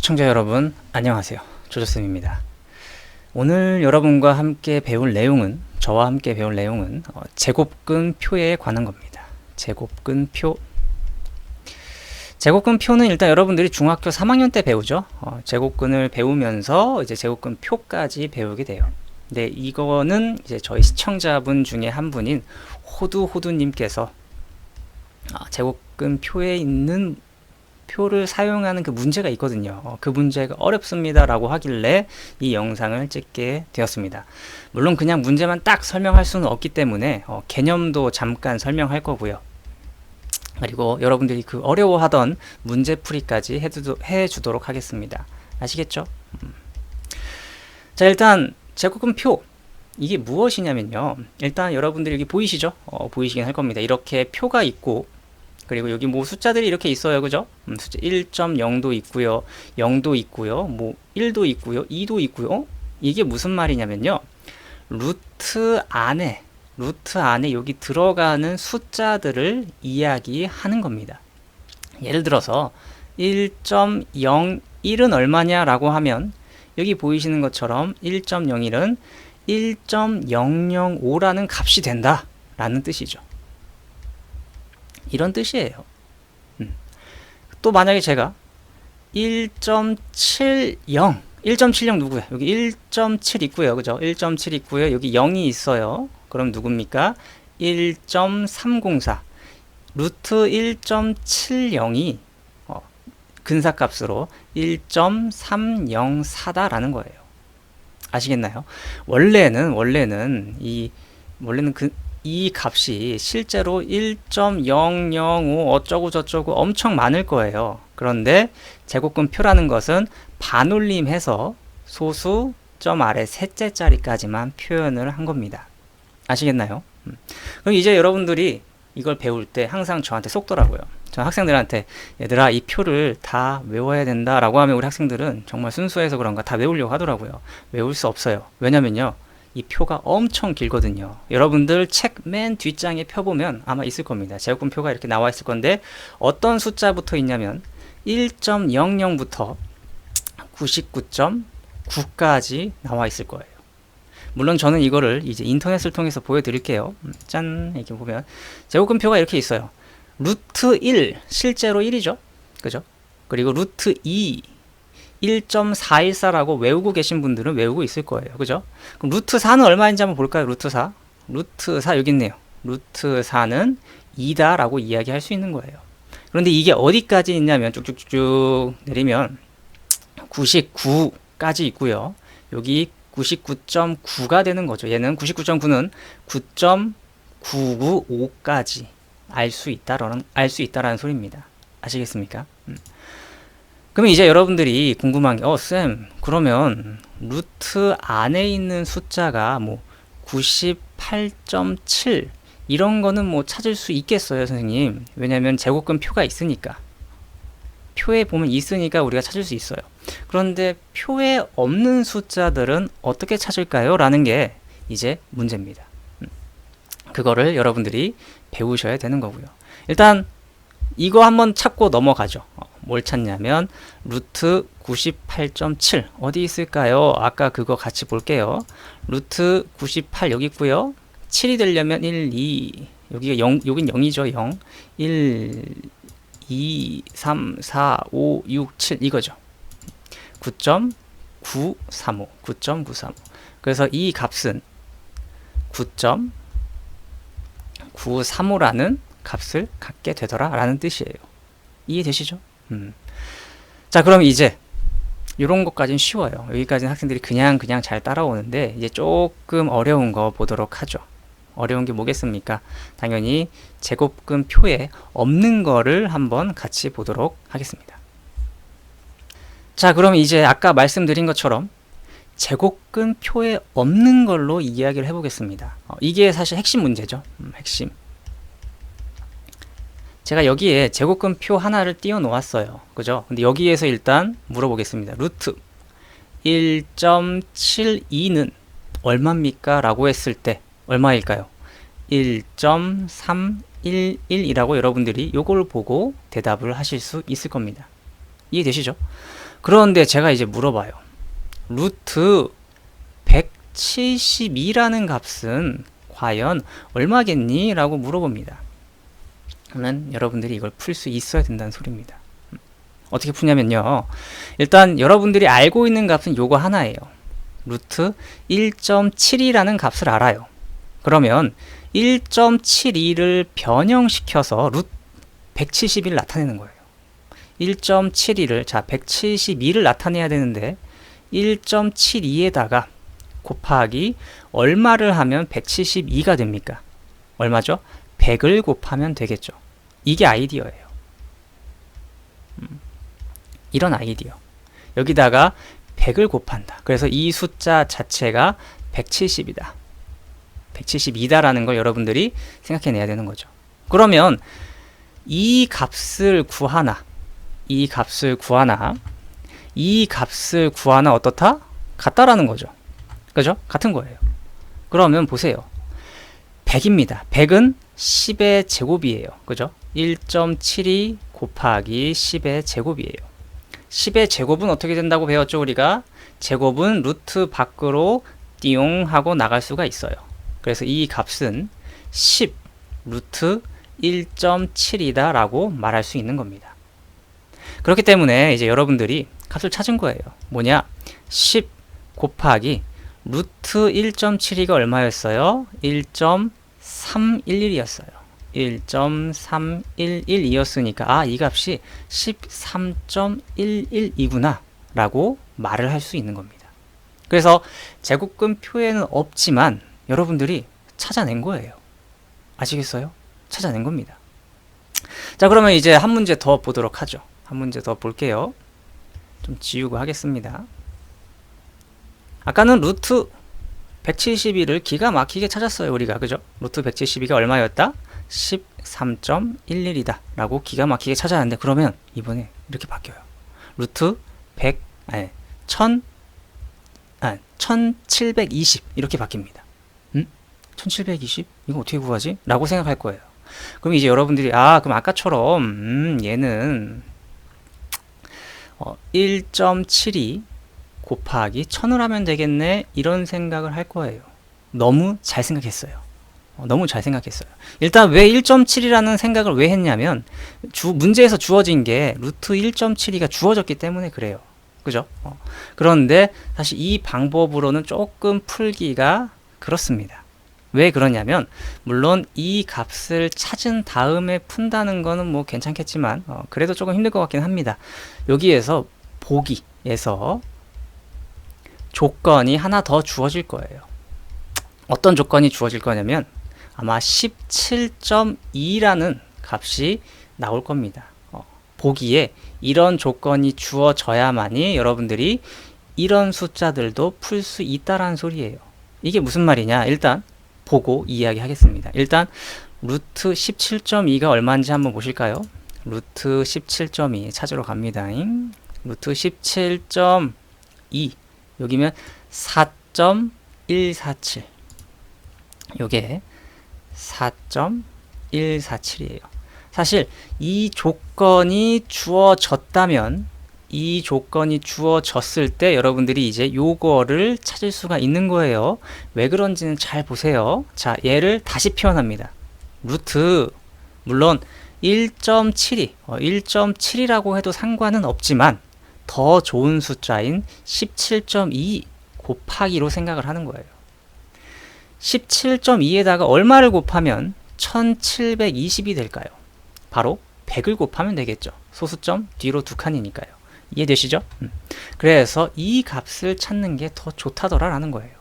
시청자 여러분 안녕하세요. 조조쌤입니다. 오늘 여러분과 함께 배울 내용은 저와 함께 배울 내용은 제곱근표에 관한 겁니다. 제곱근표는 일단 여러분들이 중학교 3학년 때 배우죠. 제곱근을 배우면서 이제 제곱근표까지 배우게 돼요. 근데 이거는 이제 저희 시청자분 중에 한 분인 호두님께서 제곱근표에 있는 표를 사용하는 그 문제가 있거든요. 그 문제가 어렵습니다 라고 하길래 이 영상을 찍게 되었습니다. 물론 그냥 문제만 딱 설명할 수는 없기 때문에 개념도 잠깐 설명할 거고요. 그리고 여러분들이 그 어려워하던 문제풀이까지 해주도록 하겠습니다. 아시겠죠? 자, 일단 제곱근표 이게 무엇이냐면요. 일단 여러분들이 여기 보이시죠? 보이시긴 할 겁니다. 이렇게 표가 있고 그리고 여기 뭐 숫자들이 이렇게 있어요. 그죠? 숫자 1.0도 있고요. 0도 있고요. 뭐 1도 있고요. 2도 있고요. 이게 무슨 말이냐면요. 루트 안에 여기 들어가는 숫자들을 이야기하는 겁니다. 예를 들어서 1.01은 얼마냐라고 하면 여기 보이시는 것처럼 1.01은 1.005라는 값이 된다 라는 뜻이죠. 이런 뜻이에요. 또 만약에 제가 1.70 누구야? 여기 1.7 있고요. 그죠? 1.7 있고요. 여기 0이 있어요. 그럼 누굽니까? 1.304 루트 1.70이 근사값으로 1.304다라는 거예요. 아시겠나요? 원래는 이 값이 실제로 1.005 어쩌고 저쩌고 엄청 많을 거예요. 그런데 제곱근표라는 것은 반올림해서 소수 점 아래 셋째 자리까지만 표현을 한 겁니다. 아시겠나요? 그럼 이제 여러분들이 이걸 배울 때 항상 저한테 속더라고요. 저 학생들한테 얘들아 이 표를 다 외워야 된다 라고 하면 우리 학생들은 정말 순수해서 그런가 다 외우려고 하더라고요. 외울 수 없어요. 왜냐면요. 이 표가 엄청 길거든요. 여러분들 책 맨 뒷장에 펴보면 아마 있을 겁니다. 제곱근표가 이렇게 나와 있을 건데 어떤 숫자부터 있냐면 1.00부터 99.9까지 나와 있을 거예요. 물론 저는 이거를 이제 인터넷을 통해서 보여드릴게요. 짠! 이렇게 보면 제곱근표가 이렇게 있어요. 루트 1 실제로 1이죠. 그죠? 그리고 루트 2 1.414라고 외우고 계신 분들은 외우고 있을 거예요. 그죠? 그럼 루트 4는 얼마인지 한번 볼까요? 루트 4 여기 있네요. 루트 4는 2다 라고 이야기할 수 있는 거예요. 그런데 이게 어디까지 있냐면 쭉쭉쭉 내리면 99까지 있고요. 여기 99.9가 되는 거죠. 얘는 99.9는 9.995까지 알 수 있다라는 소리입니다. 아시겠습니까? 그러면 이제 여러분들이 궁금한 게 쌤 그러면 루트 안에 있는 숫자가 뭐 98.7 이런 거는 뭐 찾을 수 있겠어요 선생님? 왜냐면 제곱근표가 있으니까 표에 보면 있으니까 우리가 찾을 수 있어요. 그런데 표에 없는 숫자들은 어떻게 찾을까요? 라는 게 이제 문제입니다. 그거를 여러분들이 배우셔야 되는 거고요. 일단 이거 한번 찾고 넘어가죠. 뭘 찾냐면 루트 98.7 어디 있을까요? 아까 그거 같이 볼게요. 루트 98 여기 있고요. 7이 되려면 1, 2 여기가 0, 여긴 0이죠. 0 1, 2, 3, 4, 5, 6, 7 이거죠. 9.935 그래서 이 값은 9.935라는 값을 갖게 되더라 라는 뜻이에요. 이해되시죠? 자, 그럼 이제 이런 것까지는 쉬워요. 여기까지는 학생들이 그냥 잘 따라오는데 이제 조금 어려운 거 보도록 하죠. 어려운 게 뭐겠습니까? 당연히 제곱근표에 없는 거를 한번 같이 보도록 하겠습니다. 자, 그럼 이제 아까 말씀드린 것처럼 제곱근표에 없는 걸로 이야기를 해보겠습니다. 이게 사실 핵심 문제죠. 핵심. 제가 여기에 제곱근표 하나를 띄워 놓았어요. 그죠? 근데 여기에서 일단 물어보겠습니다. 루트 1.72는 얼마입니까? 라고 했을 때 얼마일까요? 1.311이라고 여러분들이 요걸 보고 대답을 하실 수 있을 겁니다. 이해되시죠? 그런데 제가 이제 물어봐요. 루트 172라는 값은 과연 얼마겠니? 라고 물어봅니다. 그러면 여러분들이 이걸 풀 수 있어야 된다는 소리입니다. 어떻게 푸냐면요. 일단 여러분들이 알고 있는 값은 요거 하나예요. 루트 1.72라는 값을 알아요. 그러면 1.72를 변형시켜서 루트 172를 나타내는 거예요. 1.72를, 자, 172를 나타내야 되는데 1.72에다가 곱하기 얼마를 하면 172가 됩니까? 얼마죠? 100을 곱하면 되겠죠. 이게 아이디어예요. 이런 아이디어. 여기다가 100을 곱한다. 그래서 이 숫자 자체가 170이다. 172다라는 걸 여러분들이 생각해내야 되는 거죠. 그러면 이 값을 구하나 어떻다? 같다라는 거죠. 그죠? 같은 거예요. 그러면 보세요. 100입니다. 100은 10의 제곱이에요. 그죠? 1.72 곱하기 10의 제곱이에요. 10의 제곱은 어떻게 된다고 배웠죠? 우리가 제곱은 루트 밖으로 띠용 하고 나갈 수가 있어요. 그래서 이 값은 10 루트 1.7이다 라고 말할 수 있는 겁니다. 그렇기 때문에 이제 여러분들이 값을 찾은 거예요. 뭐냐? 10 곱하기 루트 1.72가 얼마였어요? 1.311이었어요. 1.311이었으니까 이 값이 13.11이구나 라고 말을 할 수 있는 겁니다. 그래서 제곱근 표에는 없지만 여러분들이 찾아낸 거예요. 아시겠어요? 찾아낸 겁니다. 자, 그러면 이제 한 문제 더 보도록 하죠. 한 문제 더 볼게요. 좀 지우고 하겠습니다. 아까는 루트 172를 기가 막히게 찾았어요. 우리가. 그죠? 루트 172가 얼마였다? 13.11이다 라고 기가 막히게 찾아냈는데 그러면 이번에 이렇게 바뀌어요. 루트 1720 이렇게 바뀝니다. 1720? 이거 어떻게 구하지? 라고 생각할 거예요. 그럼 이제 여러분들이 그럼 아까처럼 얘는 1.72 곱하기 1000을 하면 되겠네 이런 생각을 할 거예요. 너무 잘 생각했어요. 너무 잘 생각했어요. 일단 왜 1.7이라는 생각을 왜 했냐면 문제에서 주어진 게 루트 1.72가 주어졌기 때문에 그래요. 그죠? 그런데 사실 이 방법으로는 조금 풀기가 그렇습니다. 왜 그러냐면 물론 이 값을 찾은 다음에 푼다는 거는 뭐 괜찮겠지만 그래도 조금 힘들 것 같긴 합니다. 여기에서 보기에서 조건이 하나 더 주어질 거예요. 어떤 조건이 주어질 거냐면 아마 17.2라는 값이 나올 겁니다. 보기에 이런 조건이 주어져야만이 여러분들이 이런 숫자들도 풀 수 있다라는 소리예요. 이게 무슨 말이냐? 일단 보고 이야기하겠습니다. 일단 루트 17.2가 얼마인지 한번 보실까요? 루트 17.2 찾으러 갑니다. 루트 17.2 여기면 4.147 요게 4.147이에요. 사실 이 조건이 주어졌다면 이 조건이 주어졌을 때 여러분들이 이제 요거를 찾을 수가 있는 거예요. 왜 그런지는 잘 보세요. 자, 얘를 다시 표현합니다. 루트 물론 1.72 1.7이라고 해도 상관은 없지만 더 좋은 숫자인 17.2 곱하기로 생각을 하는 거예요. 17.2에다가 얼마를 곱하면 1720이 될까요? 바로 100을 곱하면 되겠죠. 소수점 뒤로 두 칸이니까요. 이해되시죠? 그래서 이 값을 찾는 게 더 좋다더라 라는 거예요.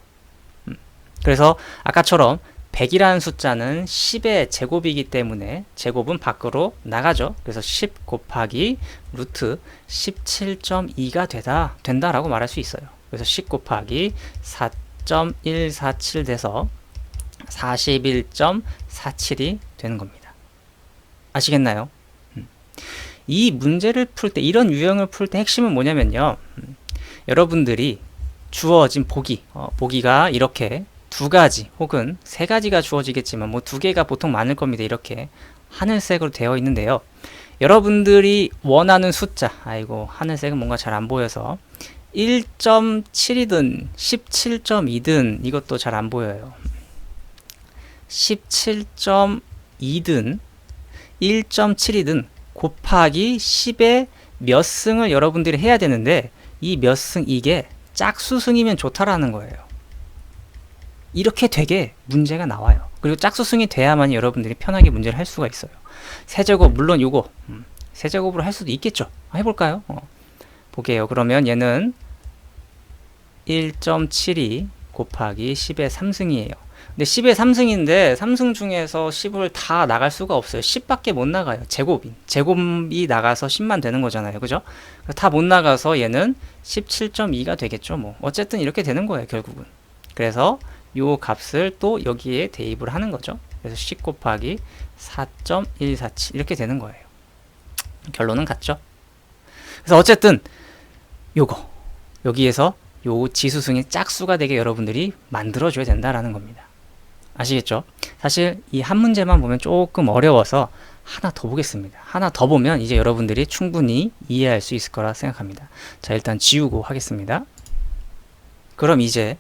그래서 아까처럼 100이라는 숫자는 10의 제곱이기 때문에 제곱은 밖으로 나가죠. 그래서 10 곱하기 루트 17.2가 된다라고 말할 수 있어요. 그래서 10 곱하기 4.147 돼서 41.47이 되는 겁니다. 아시겠나요? 이 문제를 풀 때, 이런 유형을 풀 때 핵심은 뭐냐면요. 여러분들이 주어진 보기가 이렇게 두 가지 혹은 세 가지가 주어지겠지만 뭐 두 개가 보통 많을 겁니다. 이렇게 하늘색으로 되어 있는데요. 여러분들이 원하는 숫자, 아이고 하늘색은 뭔가 잘 안 보여서 1.7이든 17.2든 이것도 잘 안 보여요. 17.2든 1.7이든 곱하기 10의 몇 승을 여러분들이 해야 되는데 이 몇 승 이게 짝수승이면 좋다라는 거예요. 이렇게 되게 문제가 나와요. 그리고 짝수승이 돼야만 여러분들이 편하게 문제를 할 수가 있어요. 세제곱 물론 요거 세제곱으로 할 수도 있겠죠. 해볼까요? 볼게요. 그러면 얘는 1.72 곱하기 10의 3승이에요. 근데 10의 3승인데 3승 중에서 10을 다 나갈 수가 없어요. 10밖에 못 나가요. 제곱이 나가서 10만 되는 거잖아요. 그죠? 다 못 나가서 얘는 17.2가 되겠죠. 뭐 어쨌든 이렇게 되는 거예요. 결국은. 그래서 요 값을 또 여기에 대입을 하는 거죠. 그래서 10 곱하기 4.147 이렇게 되는 거예요. 결론은 같죠. 그래서 어쨌든 요거 여기에서 요 지수승의 짝수가 되게 여러분들이 만들어줘야 된다라는 겁니다. 아시겠죠? 사실 이 한 문제만 보면 조금 어려워서 하나 더 보겠습니다. 하나 더 보면 이제 여러분들이 충분히 이해할 수 있을 거라 생각합니다. 자, 일단 지우고 하겠습니다. 그럼 이제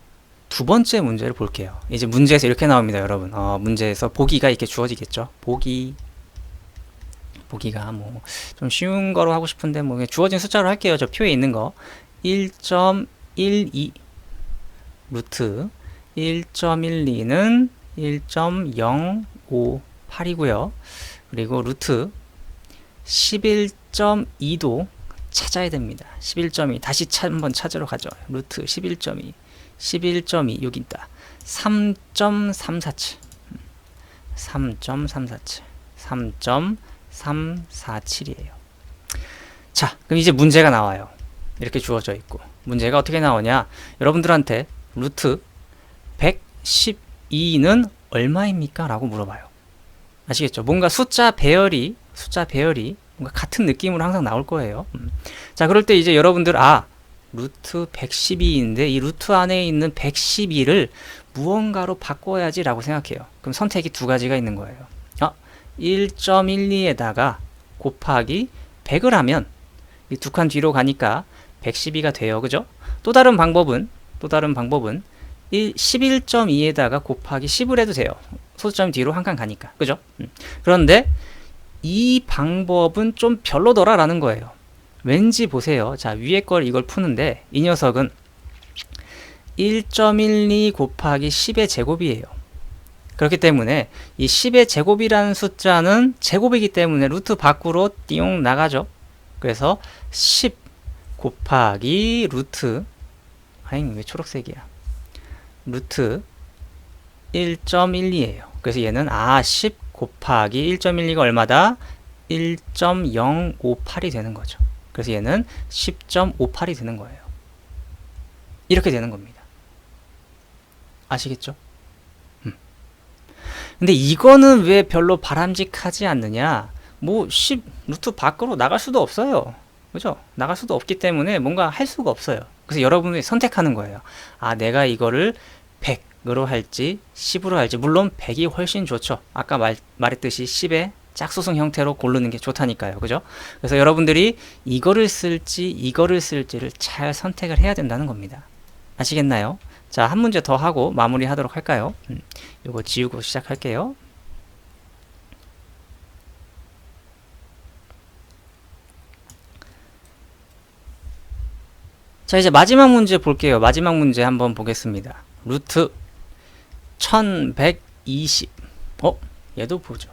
두 번째 문제를 볼게요. 이제 문제에서 이렇게 나옵니다, 여러분. 문제에서 보기가 이렇게 주어지겠죠. 보기가 뭐 좀 쉬운 거로 하고 싶은데 뭐 주어진 숫자로 할게요. 저 표에 있는 거 1.12 루트 1.12는 1.058이고요. 그리고 루트 11.2도 찾아야 됩니다. 11.2 다시 한번 찾으러 가죠. 루트 11.2 11.2 여기 있다. 3.347 3.347 3.347이에요. 자, 그럼 이제 문제가 나와요. 이렇게 주어져 있고 문제가 어떻게 나오냐, 여러분들한테 루트 112는 얼마입니까? 라고 물어봐요. 아시겠죠? 뭔가 숫자 배열이 뭔가 같은 느낌으로 항상 나올 거예요. 자, 그럴 때 이제 여러분들 루트 112인데 이 루트 안에 있는 112를 무언가로 바꿔야지 라고 생각해요. 그럼 선택이 두 가지가 있는 거예요. 1.12에다가 곱하기 100을 하면 이 두 칸 뒤로 가니까 112가 돼요. 그죠? 또 다른 방법은 11.2에다가 곱하기 10을 해도 돼요. 소수점 뒤로 한 칸 가니까. 그죠? 그런데 이 방법은 좀 별로더라 라는 거예요. 왠지 보세요. 자, 위에 걸 이걸 푸는데 이 녀석은 1.12 곱하기 10의 제곱이에요. 그렇기 때문에 이 10의 제곱이라는 숫자는 제곱이기 때문에 루트 밖으로 띠용 나가죠. 그래서 10 곱하기 루트 왜 초록색이야? 루트 1.12예요. 그래서 얘는 10 곱하기 1.12가 얼마다? 1.058이 되는 거죠. 그래서 얘는 10.58이 되는 거예요. 이렇게 되는 겁니다. 아시겠죠? 근데 이거는 왜 별로 바람직하지 않느냐? 뭐 10 루트 밖으로 나갈 수도 없어요. 그죠? 나갈 수도 없기 때문에 뭔가 할 수가 없어요. 그래서 여러분이 선택하는 거예요. 내가 이거를 100으로 할지 10으로 할지. 물론 100이 훨씬 좋죠. 아까 말했듯이 10의 짝수승 형태로 고르는 게 좋다니까요. 그죠? 그래서 여러분들이 이거를 쓸지 이거를 쓸지를 잘 선택을 해야 된다는 겁니다. 아시겠나요? 자, 한 문제 더 하고 마무리 하도록 할까요? 이거 지우고 시작할게요. 자, 이제 마지막 문제 볼게요. 마지막 문제 한번 보겠습니다. 루트 1120. 얘도 보죠.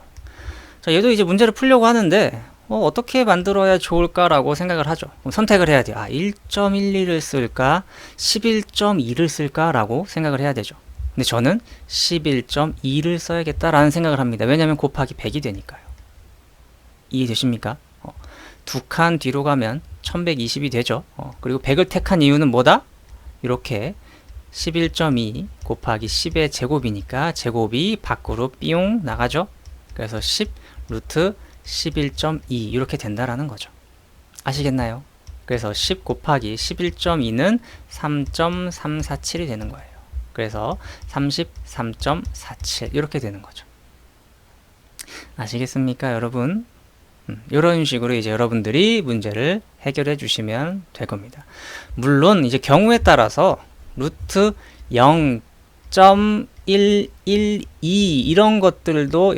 자, 얘도 이제 문제를 풀려고 하는데 어떻게 만들어야 좋을까라고 생각을 하죠. 그럼 선택을 해야 돼요. 1.12를 쓸까 11.2를 쓸까라고 생각을 해야 되죠. 근데 저는 11.2를 써야겠다라는 생각을 합니다. 왜냐하면 곱하기 100이 되니까요. 이해되십니까? 두 칸 뒤로 가면 1120이 되죠. 그리고 100을 택한 이유는 뭐다? 이렇게 11.2 곱하기 10의 제곱이니까 제곱이 밖으로 삐용 나가죠. 그래서 10 루트 11.2 이렇게 된다라는 거죠. 아시겠나요? 그래서 10 곱하기 11.2는 3.347이 되는 거예요. 그래서 33.47 이렇게 되는 거죠. 아시겠습니까, 여러분? 이런 식으로 이제 여러분들이 문제를 해결해 주시면 될 겁니다. 물론 이제 경우에 따라서 루트 0.112 이런 것들도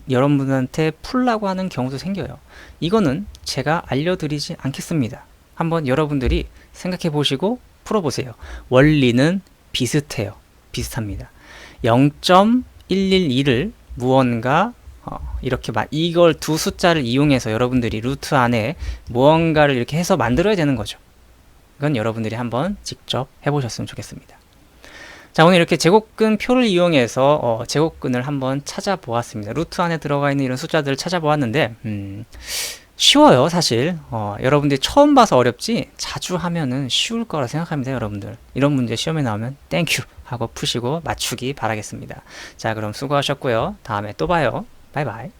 여러분한테 풀라고 하는 경우도 생겨요. 이거는 제가 알려드리지 않겠습니다. 한번 여러분들이 생각해 보시고 풀어보세요. 원리는 비슷해요. 비슷합니다. 0.112를 무언가 이렇게 이걸 두 숫자를 이용해서 여러분들이 루트 안에 무언가를 이렇게 해서 만들어야 되는 거죠. 이건 여러분들이 한번 직접 해보셨으면 좋겠습니다. 자, 오늘 이렇게 제곱근 표를 이용해서 제곱근을 한번 찾아보았습니다. 루트 안에 들어가 있는 이런 숫자들을 찾아보았는데 쉬워요, 사실. 여러분들이 처음 봐서 어렵지 자주 하면은 쉬울 거라 생각합니다, 여러분들. 이런 문제 시험에 나오면 땡큐 하고 푸시고 맞추기 바라겠습니다. 자, 그럼 수고하셨고요. 다음에 또 봐요. 바이바이.